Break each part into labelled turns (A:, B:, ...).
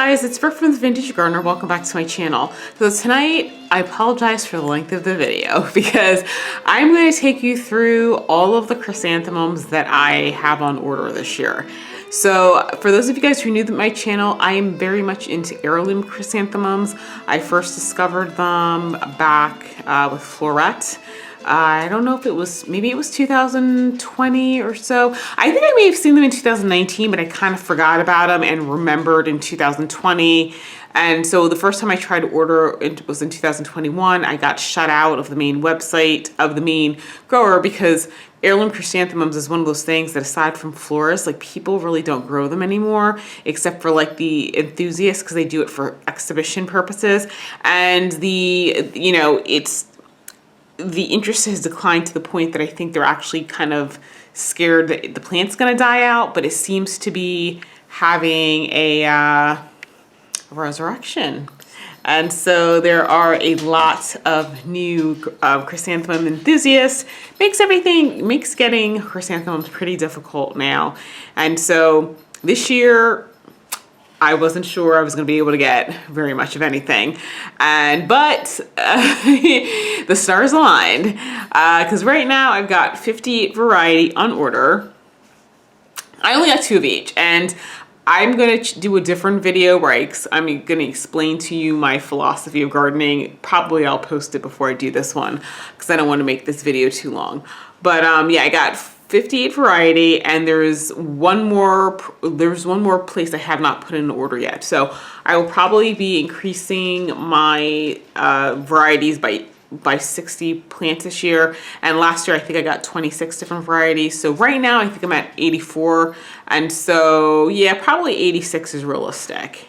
A: guys, it's Brooke from the Vintage Gardener. Welcome back to my channel. So tonight, I apologize for the length of the video because I'm going to take you through all of the chrysanthemums that I have on order this year. So for those of you guys who are new to my channel, I am very much into heirloom chrysanthemums. I first discovered them back with Florette. I don't know if it was, maybe it was 2020 or so. I think I may have seen them in 2019, but I kind of forgot about them and remembered in 2020. And so the first time I tried to order, it was in 2021. I got shut out of the main website of the main grower because heirloom chrysanthemums is one of those things that aside from florists, like people really don't grow them anymore, except for like the enthusiasts because they do it for exhibition purposes. And the interest has declined to the point that I think they're actually kind of scared that the plant's gonna die out, but it seems to be having a resurrection. And so there are a lot of new chrysanthemum enthusiasts. Makes getting chrysanthemums pretty difficult now. And so this year, I wasn't sure I was going to be able to get very much of anything, but the stars aligned because right now I've got 58 variety on order. I only got 2 of each, and I'm going to do a different video where I'm going to explain to you my philosophy of gardening. Probably I'll post it before I do this one because I don't want to make this video too long. But yeah, I got 58 variety, and there's one more place I have not put in an order yet. So I will probably be increasing my varieties by 60 plants this year. And last year I think I got 26 different varieties. So right now I think I'm at 84. And so yeah, probably 86 is realistic,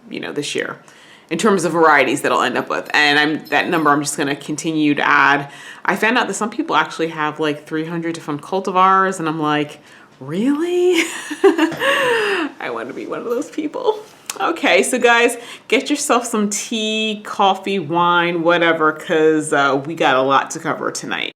A: this year, in terms of varieties that I'll end up with. And that number I'm just gonna continue to add. I found out that some people actually have like 300 different cultivars, and I'm like, really? I want to be one of those people. Okay, so guys, get yourself some tea, coffee, wine, whatever, because we got a lot to cover tonight.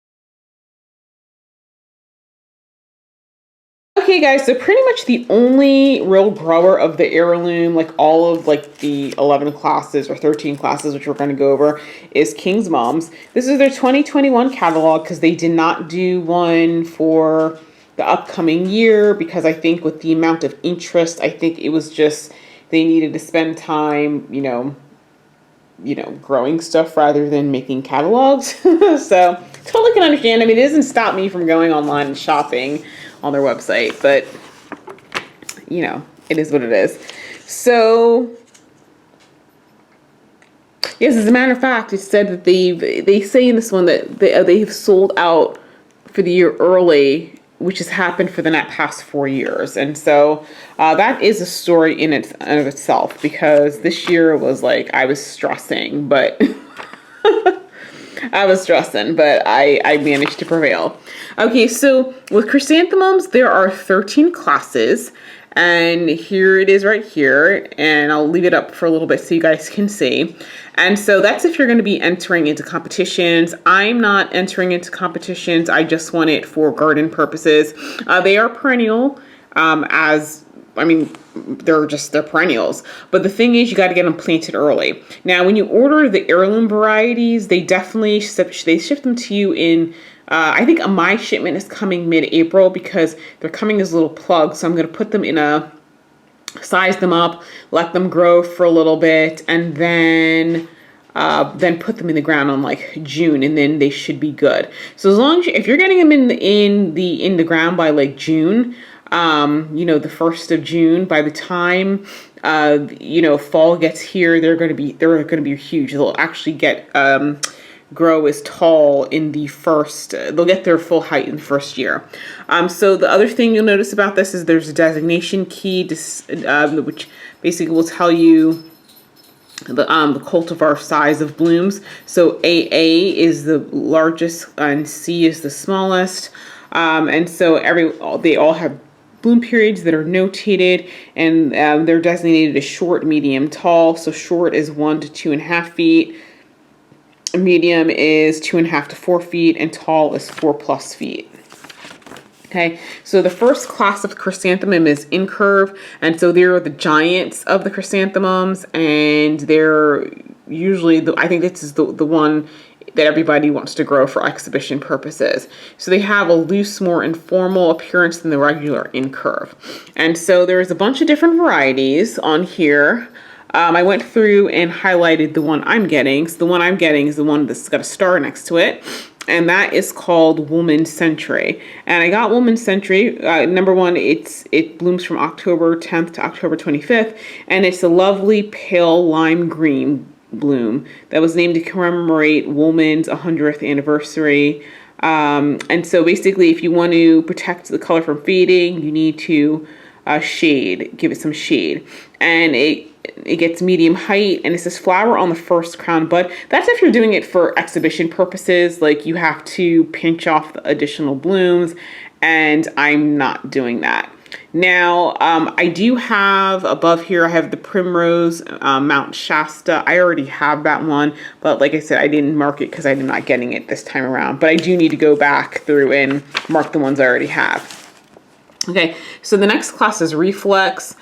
A: Okay guys, so pretty much the only real grower of the heirloom, like all of like the 11 classes or 13 classes, which we're going to go over, is King's Moms. This is their 2021 catalog because they did not do one for the upcoming year because I think with the amount of interest, I think it was just they needed to spend time, growing stuff rather than making catalogs. So totally can understand. I mean, it doesn't stop me from going online and shopping on their website, but it is what it is. So yes, as a matter of fact, it said that they say in this one that they've sold out for the year early, which has happened for the past 4 years. And so that is a story in of itself, because this year was like, I was stressing, but I managed to prevail. Okay, so with chrysanthemums, there are 13 classes, and here it is right here, and I'll leave it up for a little bit so you guys can see. And so that's if you're going to be entering into competitions. I'm not entering into competitions. I just want it for garden purposes. They are perennial, they're perennials. But the thing is, you got to get them planted early. Now, when you order the heirloom varieties, they definitely ship them to you in, I think my shipment is coming mid-April because they're coming as little plugs. So I'm going to put them in size them up, let them grow for a little bit, and then put them in the ground on like June, and then they should be good. So as long as if you're getting them in the ground by like June, the 1st of June, by the time fall gets here, they're going to be huge. They'll actually get grow as tall in the first, they'll get their full height in the first year. So the other thing you'll notice about this is there's a designation key, which basically will tell you the cultivar size of blooms. So AA is the largest and C is the smallest. And so they all have bloom periods that are notated, and they're designated as short, medium, tall. So short is 1 to 2.5 feet. Medium is 2.5 to 4 feet, and tall is 4+ feet. Okay, so the first class of chrysanthemum is incurve, and so they're the giants of the chrysanthemums, and they're usually, I think this is the one that everybody wants to grow for exhibition purposes. So they have a loose, more informal appearance than the regular incurve. And so there's a bunch of different varieties on here. I went through and highlighted the one I'm getting. So the one I'm getting is the one that's got a star next to it. And that is called Woolman Century. And I got Woolman Century. Number one, it blooms from October 10th to October 25th. And it's a lovely pale lime green bloom that was named to commemorate Woolman's 100th anniversary. And so basically, if you want to protect the color from fading, you need to give it some shade. And it gets medium height, and it says flower on the first crown bud. That's if you're doing it for exhibition purposes, like you have to pinch off the additional blooms, and I'm not doing that. Now, I do have above here, I have the Primrose Mount Shasta. I already have that one, but like I said, I didn't mark it because I'm not getting it this time around, but I do need to go back through and mark the ones I already have. Okay, so the next class is Reflex.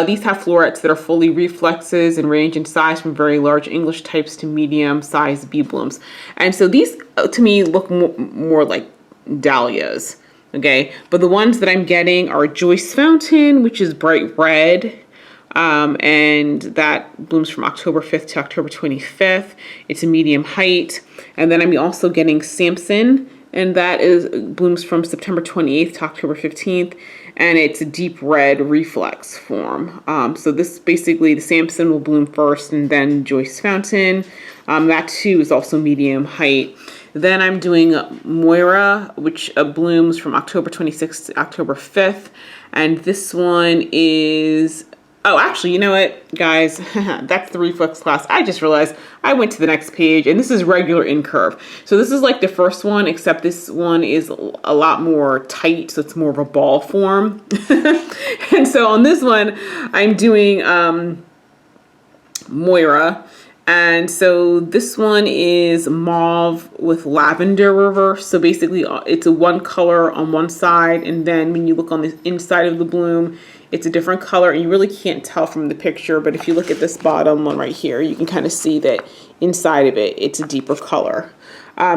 A: These have florets that are fully reflexes and range in size from very large English types to medium-sized bee blooms. And so these, to me, look more like dahlias, okay? But the ones that I'm getting are Joyce Fountain, which is bright red, and that blooms from October 5th to October 25th. It's a medium height. And then I'm also getting Samson, and that blooms from September 28th to October 15th, and it's a deep red reflex form. So this basically, the Samson will bloom first, and then Joyce Fountain. That too is also medium height. Then I'm doing Moira, which blooms from October 26th to October 5th, and this one is... Oh, actually, you know what, guys? That's the reflex class. I just realized I went to the next page, and this is regular incurve. So this is like the first one, except this one is a lot more tight, so it's more of a ball form. And so on this one, I'm doing Moira. And so this one is mauve with lavender reverse. So basically, it's a one color on one side, and then when you look on the inside of the bloom, it's a different color, and you really can't tell from the picture, but if you look at this bottom one right here, you can kind of see that inside of it, it's a deeper color.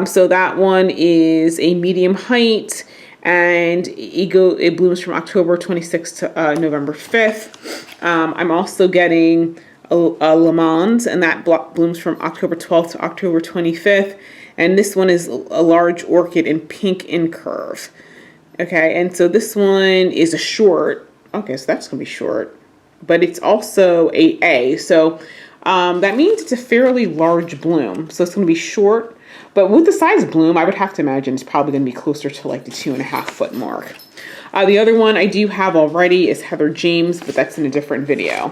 A: So that one is a medium height, and it blooms from October 26th to November 5th. I'm also getting a Le Mans, and that blooms from October 12th to October 25th, and this one is a large orchid in pink incurve. Okay, and so this one is a short. Okay, so that's going to be short, but it's also A. So that means it's a fairly large bloom. So it's going to be short, but with the size bloom, I would have to imagine it's probably going to be closer to like the 2.5 foot mark. The other one I do have already is Heather James, but that's in a different video.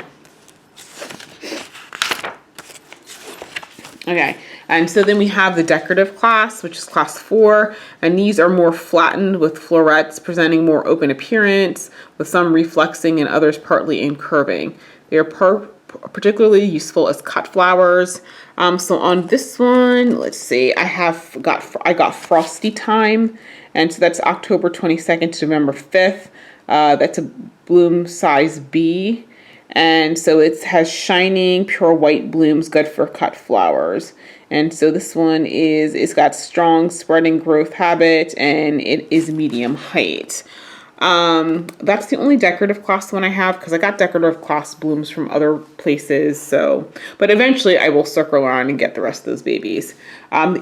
A: Okay, and so then we have the decorative class, which is class 4, and these are more flattened with florets, presenting more open appearance, with some reflexing and others partly incurving. They are particularly useful as cut flowers. So on this one, let's see, I got Frosty Time, and so that's October 22nd to November 5th. That's a bloom size B. And so it has shining, pure white blooms, good for cut flowers. And so this one it's got strong spreading growth habit, and it is medium height. That's the only decorative class one I have, because I got decorative class blooms from other places. So, but eventually I will circle around and get the rest of those babies.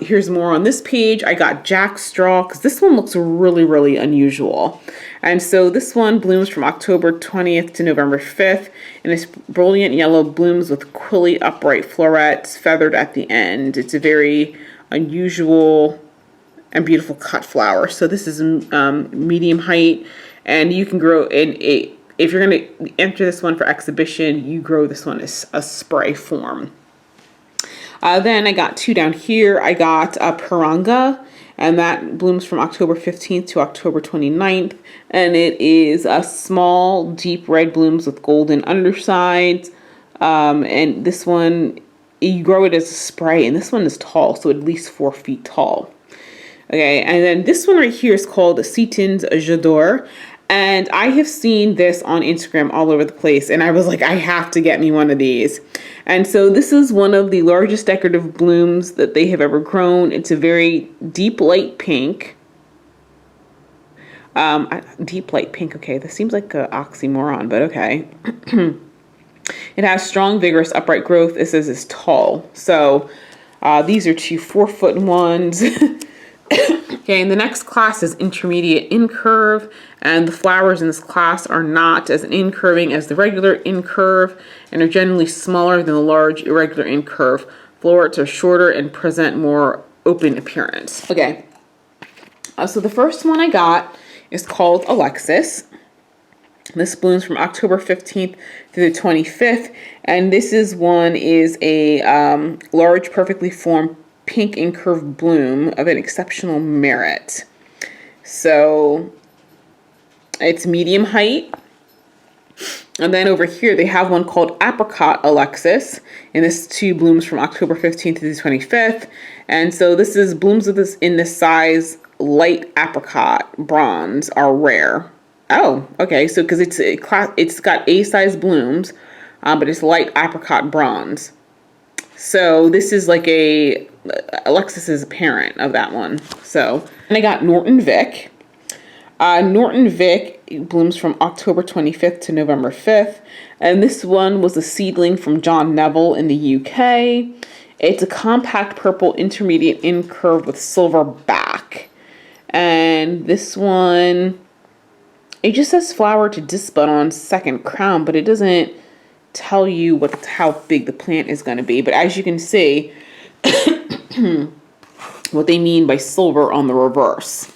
A: Here's more on this page. I got Jackstraw, because this one looks really, really unusual. And so this one blooms from October 20th to November 5th, and it's brilliant yellow blooms with quilly upright florets feathered at the end. It's a very unusual and beautiful cut flower. So this is medium height, and you can grow if you're going to enter this one for exhibition, you grow this one as a spray form. Then I got 2 down here. I got Piranga, and that blooms from October 15th to October 29th. And it is a small, deep red blooms with golden undersides. And this one, you grow it as a spray, and this one is tall, so at least 4 feet tall. Okay, and then this one right here is called Setons Jadore. And I have seen this on Instagram all over the place. And I was like, I have to get me one of these. And so this is one of the largest decorative blooms that they have ever grown. It's a very deep light pink. Deep light pink. Okay, this seems like an oxymoron, but okay. It has strong, vigorous, upright growth. It says it's tall. So these are 2 4-foot ones. Okay, and the next class is intermediate incurve, and the flowers in this class are not as incurving as the regular incurve and are generally smaller than the large irregular incurve. Florets are shorter and present more open appearance. Okay, so the first one I got is called Alexis. This blooms from October 15th through the 25th, and this is a large, perfectly formed pink incurved bloom of an exceptional merit. So it's medium height. And then over here they have one called Apricot Alexis, and this too blooms from October 15th to the 25th. And so this is blooms of this in this size. Light apricot bronze are rare. Oh, okay. So because it's got A size blooms, but it's light apricot bronze. So this is like Alexis is a parent of that one. So, and I got Norton Vic. Norton Vic blooms from October 25th to November 5th. And this one was a seedling from John Neville in the UK. It's a compact purple intermediate incurve with silver back. And this one, it just says flower to disbud on second crown, but it doesn't tell you how big the plant is going to be. But as you can see, what they mean by silver on the reverse.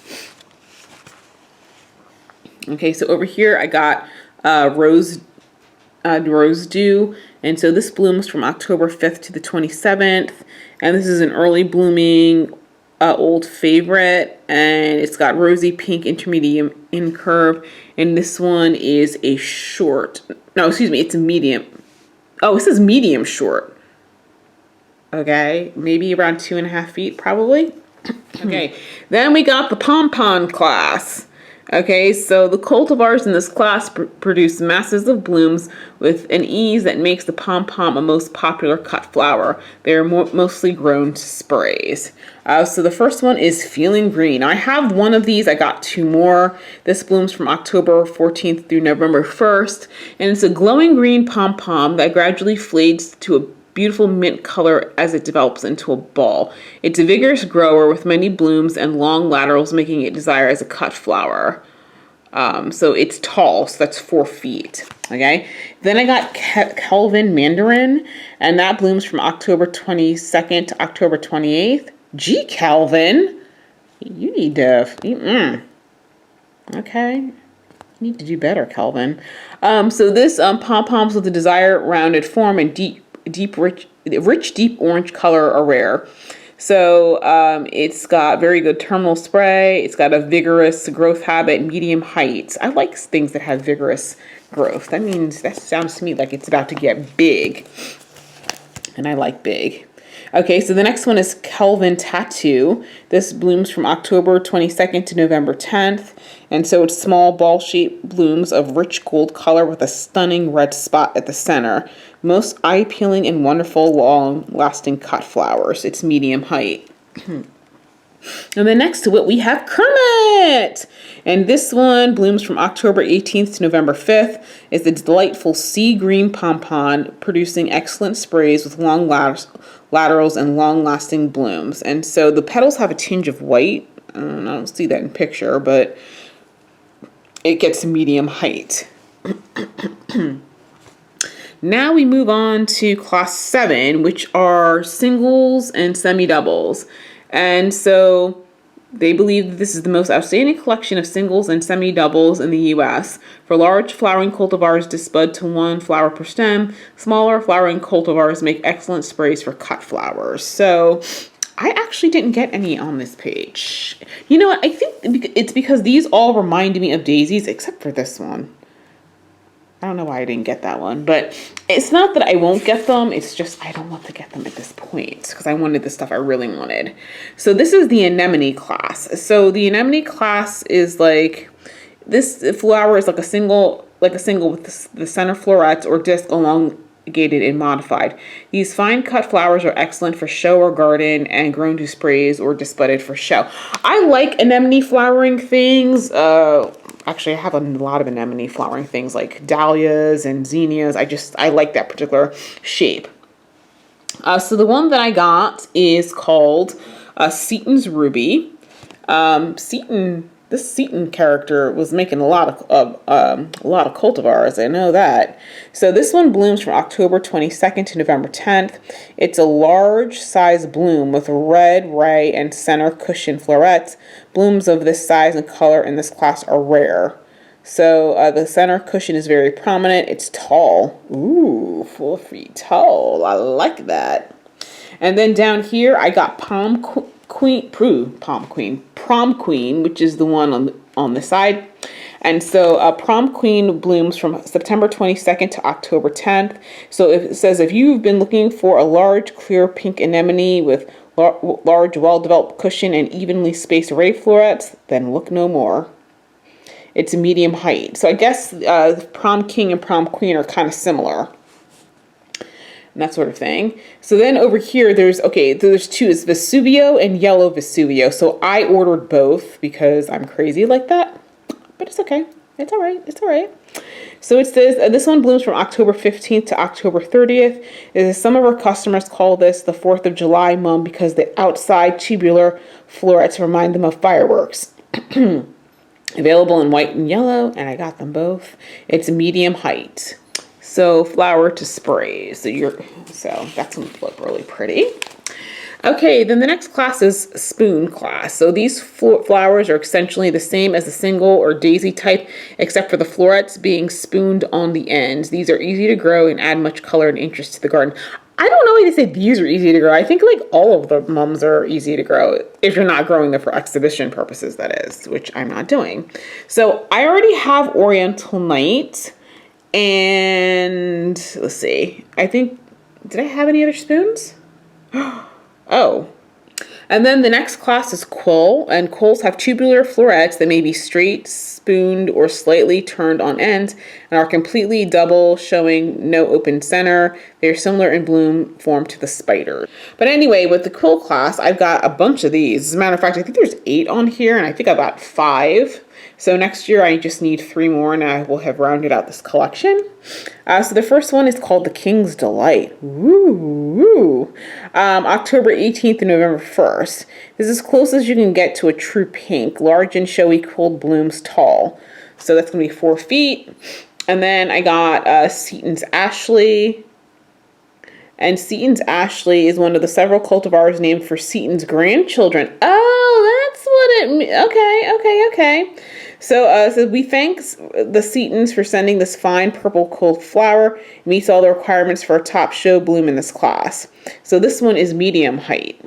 A: Okay, so over here I got Rose Dew, and so this blooms from October 5th to the 27th, and this is an early blooming old favorite, and it's got rosy pink intermediate incurve, and this one is a short. No, excuse me, it's a medium. Oh, it says medium short. Okay, maybe around 2.5 feet, probably. Okay, then we got the Pom-Pom class. Okay, so the cultivars in this class produce masses of blooms with an ease that makes the pom-pom a most popular cut flower. They are mostly grown to sprays. So the first one is Feeling Green. I have one of these. I got 2 more. This blooms from October 14th through November 1st. And it's a glowing green pom-pom that gradually fades to a beautiful mint color as it develops into a ball. It's a vigorous grower with many blooms and long laterals, making it desired as a cut flower. So it's tall, so that's 4 feet. Okay. Then I got Kelvin Mandarin, and that blooms from October 22nd to October 28th. Gee, Kelvin, you need to. Okay. You need to do better, Kelvin. So this pom-poms with the desired rounded form and rich, deep orange color are rare. So it's got very good terminal spray. It's got a vigorous growth habit, medium height. I like things that have vigorous growth. That sounds to me like it's about to get big. And I like big. Okay, so the next one is Kelvin Tattoo. This blooms from October 22nd to November 10th. And so it's small ball-shaped blooms of rich gold color with a stunning red spot at the center. Most eye-appealing and wonderful long-lasting cut flowers. It's medium height. And then next to it, we have Kermit. And this one blooms from October 18th to November 5th. It's a delightful sea green pom-pom, producing excellent sprays with long laterals and long-lasting blooms. And so the petals have a tinge of white. I don't see that in picture, but it gets medium height. Now we move on to class 7, which are singles and semi-doubles. And so they believe that this is the most outstanding collection of singles and semi-doubles in the U.S. For large flowering cultivars disbud to 1 flower per stem, smaller flowering cultivars make excellent sprays for cut flowers. So I actually didn't get any on this page. You know what? I think it's because these all remind me of daisies, except for this one. I don't know why I didn't get that one, but it's not that I won't get them. It's just I don't want to get them at this point because I wanted the stuff I really wanted. So this is the Anemone Class. So the Anemone Class is like, this flower is like a single with the center florets or disc elongated and modified. These fine cut flowers are excellent for show or garden and grown to sprays or disbudded for show. I like anemone flowering things. Actually, I have a lot of anemone flowering things like dahlias and zinnias. I like that particular shape. So the one that I got is called Setons Ruby. This Seton character was making a lot of cultivars. I know that. So this one blooms from October 22nd to November 10th. It's a large size bloom with red, ray, and center cushion florets. Blooms of this size and color in this class are rare. So the center cushion is very prominent. It's tall. Ooh, 4 feet tall. I like that. And then down here, I got Prom Queen, which is the one on the side. And so Prom Queen blooms from September 22nd to October 10th. So it says if you've been looking for a large, clear pink anemone with large, well-developed cushion and evenly spaced ray florets, then look no more. It's a medium height. So I guess Prom King and Prom Queen are kind of similar. And that sort of thing. So then over here, there's two. It's Vesuvio and Yellow Vesuvio. So I ordered both because I'm crazy like that. But it's okay. It's all right. It's all right. So it says this one blooms from October 15th to October 30th. Some of our customers call this the 4th of July mum because the outside tubular florets remind them of fireworks. Available in white and yellow, and I got them both. It's medium height. So flower to sprays. So that's going to look really pretty. Okay, then the next class is Spoon Class. So these flowers are essentially the same as the single or daisy type, except for the florets being spooned on the ends. These are easy to grow and add much color and interest to the garden. I don't know why they say these are easy to grow. I think like all of the mums are easy to grow if you're not growing them for exhibition purposes, that is, which I'm not doing. So I already have Oriental Night. And let's see, did I have any other spoons? Oh, and then the next class is Quill, and quills have tubular florets that may be straight, spooned, or slightly turned on end, and are completely double, showing no open center. They're similar in bloom form to the spider. But anyway, with the Quill class, I've got a bunch of these. As a matter of fact, I think there's 8 on here, and I think I got 5. So next year I just need 3 more and I will have rounded out this collection. So the first one is called the King's Delight. Woo! October 18th to November 1st. This is as close as you can get to a true pink. Large and showy cold blooms tall. So that's going to be 4 feet. And then I got Setons Ashley. And Setons Ashley is one of the several cultivars named for Setons' grandchildren. Oh, that's what it means. Okay. So we thank the Setons for sending this fine purple cold flower. It meets all the requirements for a top show bloom in this class. So this one is medium height.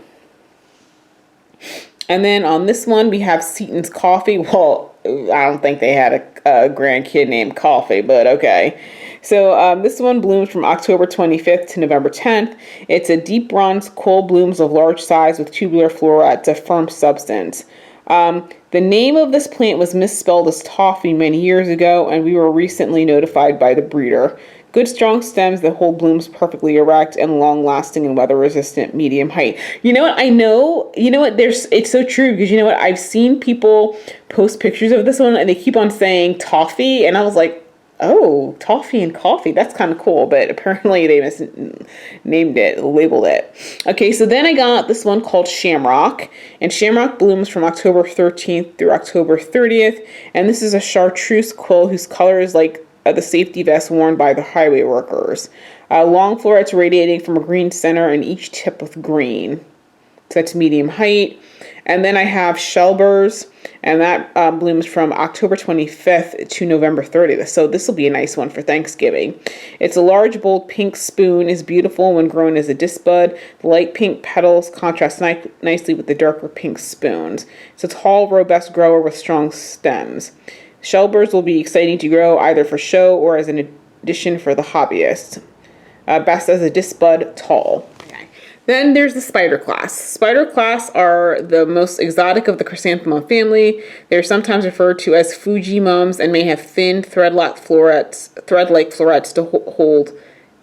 A: And then on this one, we have Setons Coffee. Well, I don't think they had a grandkid named Coffee, but okay. So this one blooms from October 25th to November 10th. It's a deep bronze quill, blooms of large size with tubular florets, a firm substance. The name of this plant was misspelled as toffee many years ago, and we were recently notified by the breeder. Good strong stems that hold blooms perfectly erect and long-lasting and weather-resistant, medium height. You know what? It's so true because you know what? I've seen people post pictures of this one and they keep on saying toffee, and I was like, oh, toffee and coffee. That's kind of cool, but apparently they labeled it. Okay, so then I got this one called Shamrock, and Shamrock blooms from October 13th through October 30th, and this is a chartreuse quill whose color is like the safety vest worn by the highway workers. Long florets radiating from a green center and each tip with green. So that's medium height. And then I have Shelbers, and that blooms from October 25th to November 30th. So this will be a nice one for Thanksgiving. It's a large, bold pink spoon, is beautiful when grown as a disc bud. The light pink petals contrast nicely with the darker pink spoons. It's a tall, robust grower with strong stems. Shelbers will be exciting to grow either for show or as an edition for the hobbyist. Best as a disc bud, tall. Okay. Then there's the spider class. Spider class are the most exotic of the chrysanthemum family. They're sometimes referred to as Fuji-mums and may have thin thread-like florets to hold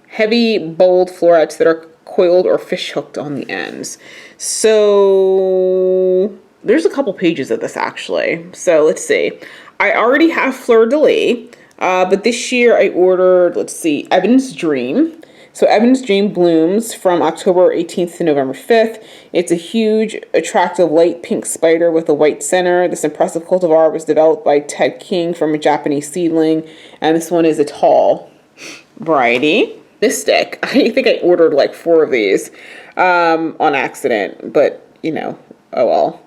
A: heavy, bold florets that are coiled or fish hooked on the ends. So there's a couple pages of this actually. So let's see. I already have Fleur de Lis, but this year I ordered, let's see, Evan's Dream. So Evan's Dream blooms from October 18th to November 5th. It's a huge, attractive light pink spider with a white center. This impressive cultivar was developed by Ted King from a Japanese seedling, and this one is a tall variety. Mystic, I think I ordered like 4 of these on accident, but you know, oh well.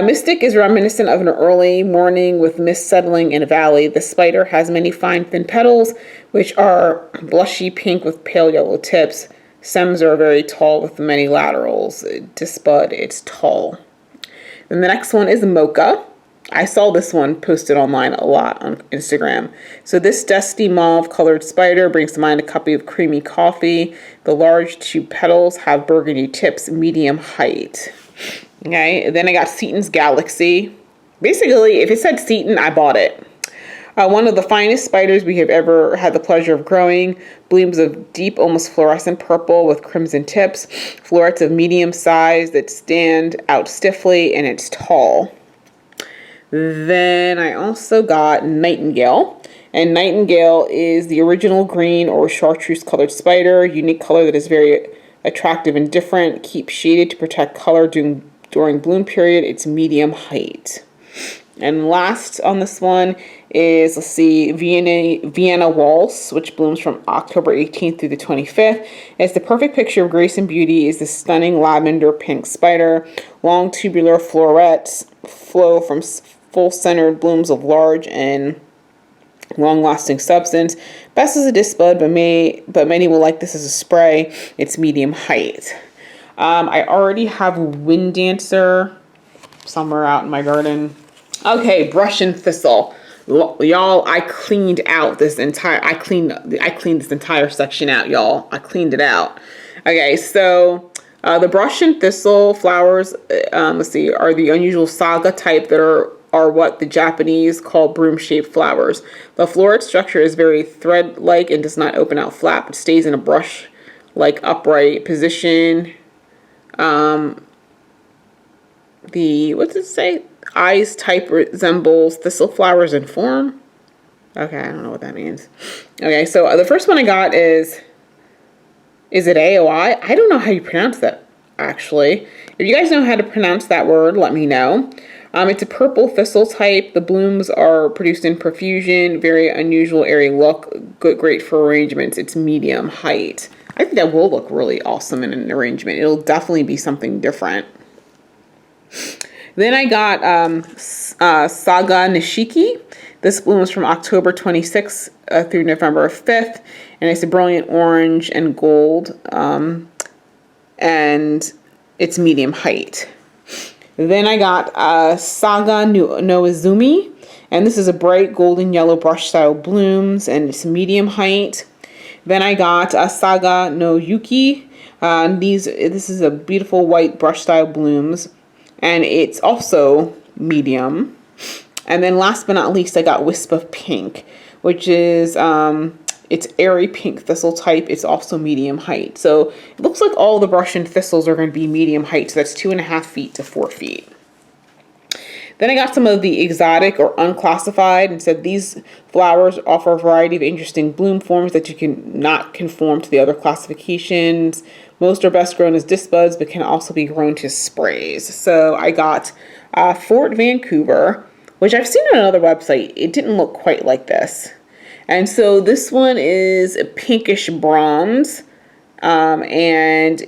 A: Mystic is reminiscent of an early morning with mist settling in a valley. The spider has many fine thin petals, which are blushy pink with pale yellow tips. Stems are very tall with many laterals. Disc bud, it's tall. Then the next one is Mocha. I saw this one posted online a lot on Instagram. So this dusty mauve colored spider brings to mind a cup of creamy coffee. The large 2 petals have burgundy tips, medium height. Okay, then I got Setons Galaxy. Basically, if it said Seton, I bought it. One of the finest spiders we have ever had the pleasure of growing. Blooms of deep, almost fluorescent purple with crimson tips. Florets of medium size that stand out stiffly, and it's tall. Then I also got Nightingale. And Nightingale is the original green or chartreuse colored spider. Unique color that is very attractive and different. Keep shaded to protect color during bloom period. It's medium height. And last on this one is, let's see, Vienna Waltz, which blooms from October 18th through the 25th. It's the perfect picture of grace and beauty. Is this stunning lavender pink spider. Long tubular florets flow from full centered blooms of large and long-lasting substance. Best as a disc bud, but many will like this as a spray. It's medium height. I already have Wind Dancer somewhere out in my garden. Okay, brush and thistle. Y'all, I cleaned this entire section out, y'all. I cleaned it out. Okay, so the brush and thistle flowers, let's see, are the unusual saga type that are what the Japanese call broom-shaped flowers. The floret structure is very thread-like and does not open out flat, but stays in a brush-like upright position. What does it say? Eyes type resembles thistle flowers in form. Okay, I don't know what that means. Okay, so the first one I got is it AOI? I don't know how you pronounce that, actually. If you guys know how to pronounce that word, let me know. It's a purple thistle type. The blooms are produced in profusion. Very unusual, airy look. Great for arrangements. It's medium height. I think that will look really awesome in an arrangement. It'll definitely be something different. Then I got Saga Nishiki. This blooms from October 26th through November 5th. And it's a brilliant orange and gold. And it's medium height. Then I got Saga No Izumi. And this is a bright golden yellow brush style blooms. And it's medium height. Then I got Saga No Yuki. This is a beautiful white brush style blooms. And it's also medium. And then last but not least, I got Wisp of Pink, which is, it's airy pink thistle type. It's also medium height. So it looks like all the brush and thistles are going to be medium height. So that's 2.5 feet to 4 feet. Then I got some of the exotic or unclassified and said these flowers offer a variety of interesting bloom forms that you can not conform to the other classifications. Most are best grown as disc buds, but can also be grown to sprays. So I got Fort Vancouver, which I've seen on another website. It didn't look quite like this. And so this one is a pinkish bronze, and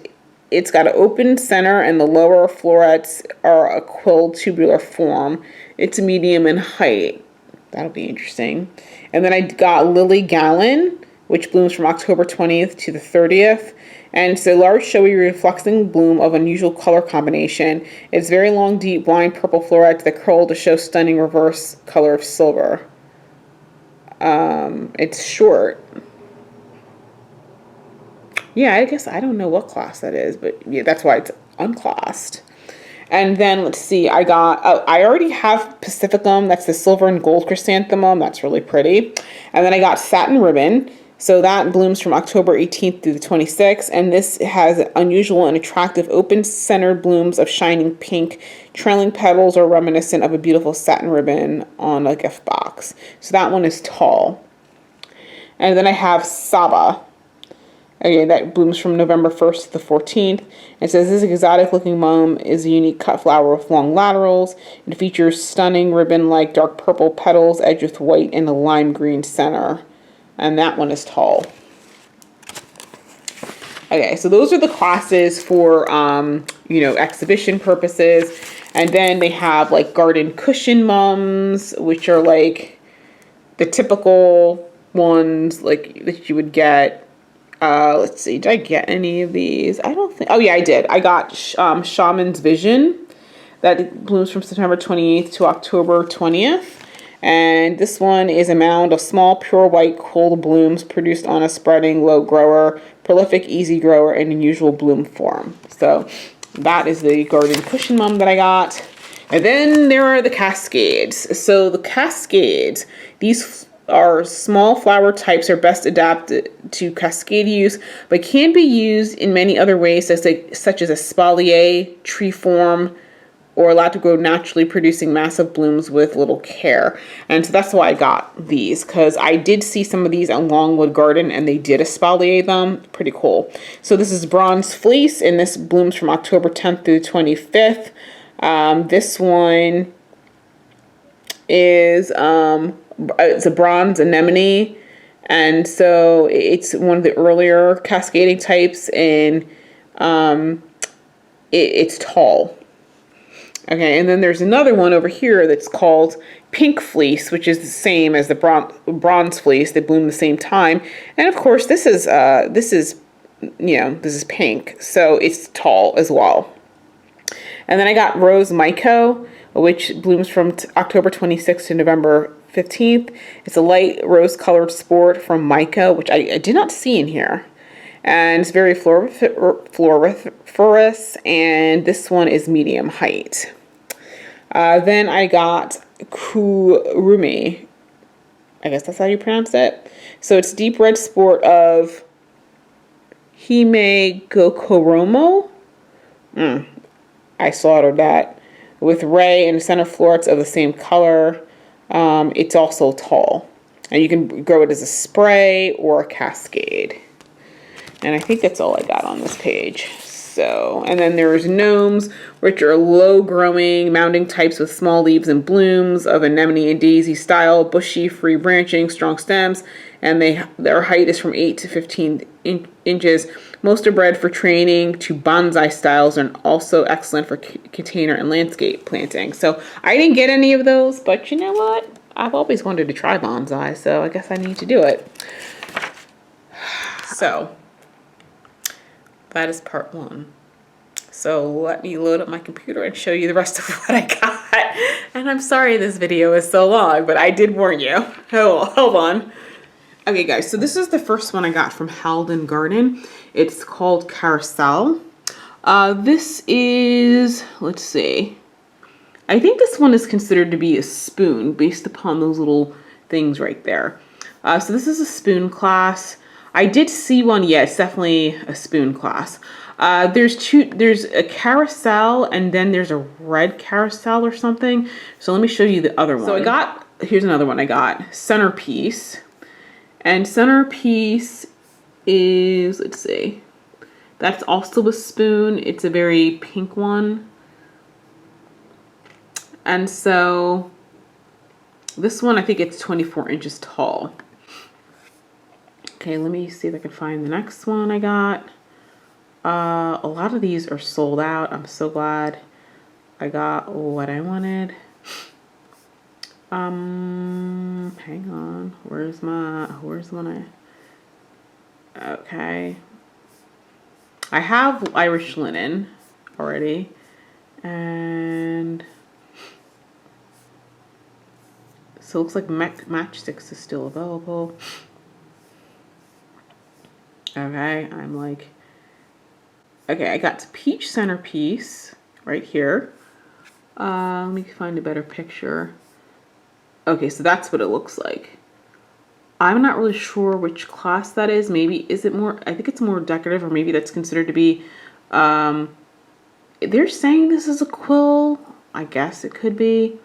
A: it's got an open center, and the lower florets are a quilled tubular form. It's medium in height. That'll be interesting. And then I got Lili Gallon, which blooms from October 20th to the 30th. And it's a large, showy, reflecting bloom of unusual color combination. It's very long, deep, blind purple florets that curl to show stunning reverse color of silver. It's short. Yeah, I guess I don't know what class that is, but yeah, that's why it's unclassed. And then let's see, I got, oh, I already have Pacificum. That's the silver and gold chrysanthemum. That's really pretty. And then I got Satin Ribbon. So that blooms from October 18th through the 26th. And this has unusual and attractive open-centered blooms of shining pink. Trailing petals are reminiscent of a beautiful satin ribbon on a gift box. So that one is tall. And then I have Saba. Okay, that blooms from November 1st to the 14th. It says this exotic looking mum is a unique cut flower with long laterals. It features stunning ribbon-like dark purple petals edged with white and a lime green center. And that one is tall. Okay, so those are the classes for, you know, exhibition purposes. And then they have like garden cushion mums, which are like the typical ones like that you would get. Let's see, did I get any of these? I don't think, oh yeah, I did. I got Shaman's Vision that blooms from September 28th to October 20th. And this one is a mound of small, pure white, cold blooms produced on a spreading low grower, prolific, easy grower, and unusual bloom form. So that is the garden cushion mum that I got. And then there are the cascades. So the cascades, these are small flower types, are best adapted to cascade use, but can be used in many other ways, such as espalier, tree form, or allowed to grow naturally, producing massive blooms with little care. And so that's why I got these, because I did see some of these at Longwood Garden and they did espalier them. Pretty cool. So this is Broze Fleece, and this blooms from October 10th through 25th. This one is it's a bronze anemone, and so it's one of the earlier cascading types, and it's tall. Okay, and then there's another one over here that's called Pink Fleece, which is the same as the Broze Fleece. They bloom the same time, and of course this is pink, so it's tall as well. And then I got Rose Maiko, which blooms from October 26th to November 15th. It's a light rose-colored sport from Mica, which I did not see in here. And it's very floriferous, and this one is medium height. Then I got Kurumi. I guess that's how you pronounce it. So it's deep red sport of Hime Gokoromo. I slaughtered that. With ray and center florets of the same color. It's also tall. And you can grow it as a spray or a cascade. And I think that's all I got on this page. So, and then there's gnomes, which are low-growing, mounding types with small leaves and blooms of anemone and daisy style, bushy, free branching, strong stems, and their height is from 8 to 15 inches. Most are bred for training to bonsai styles and also excellent for container and landscape planting. So I didn't get any of those, but you know what? I've always wanted to try bonsai, so I guess I need to do it. So that is part one. So let me load up my computer and show you the rest of what I got. And I'm sorry this video is so long, but I did warn you. Hold on. Okay guys, so this is the first one I got from Halden Garden. It's called Carousel. This is, let's see. I think this one is considered to be a spoon based upon those little things right there. So this is a spoon class. I did see one, yeah, it's definitely a spoon class. There's a carousel and then there's a red carousel or something. So let me show you the other one. So here's another one I got, Centerpiece. And Centerpiece is, let's see, that's also a spoon. It's a very pink one. And so this one, I think it's 24 inches tall. Okay, let me see if I can find the next one I got. A lot of these are sold out. I'm so glad I got what I wanted. Hang on. Where's one okay. I have Irish linen already. And so it looks like Matchsticks is still available. Okay, I'm like, okay, I got the peach centerpiece right here. Let me find a better picture. Okay, so that's what it looks like. I'm not really sure which class that is. Maybe, is it more, I think it's more decorative, or maybe that's considered to be, they're saying this is a quill. I guess it could be.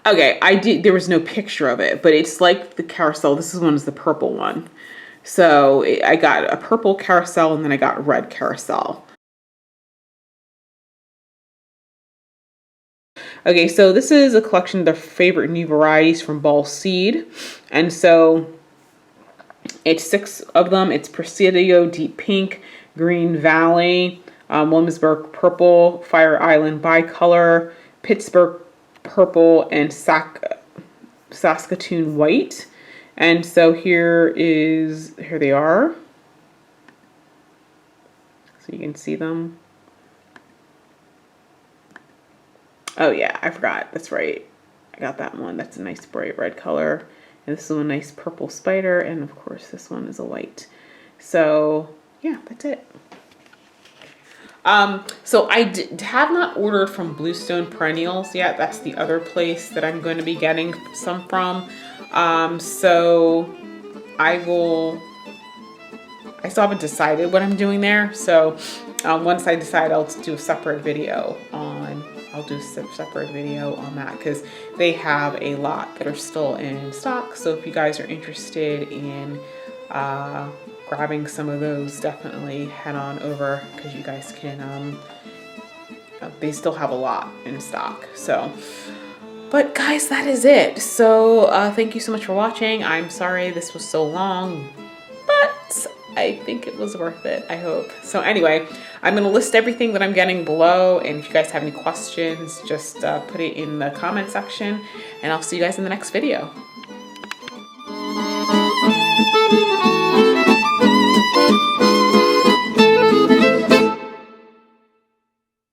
A: Okay, there was no picture of it, but it's like the carousel. This one is the purple one. So I got a purple carousel and then I got red carousel. Okay, so this is a collection of their favorite new varieties from Ball Seed. And so it's 6 of them. It's Presidio, Deep Pink, Green Valley, Wiilliamsburg Purple, Fire Island Bicolor, Pittsburgh Purple, and Saskatoon White. And so here they are. So you can see them. Oh yeah, I forgot. That's right. I got that one. That's a nice bright red color. And this is a nice purple spider. And of course, this one is a white. So yeah, that's it. So I have not ordered from Bluestone Perennials yet. That's the other place that I'm going to be getting some from. So I still haven't decided what I'm doing there. So once I decide, I'll do a separate video on that, because they have a lot that are still in stock. So if you guys are interested in grabbing some of those, definitely head on over, because you guys can, they still have a lot in stock. So, but guys, that is it. So thank you so much for watching. I'm sorry this was so long, but I think it was worth it, I hope. So anyway, I'm going to list everything that I'm getting below, and if you guys have any questions, just put it in the comment section, and I'll see you guys in the next video.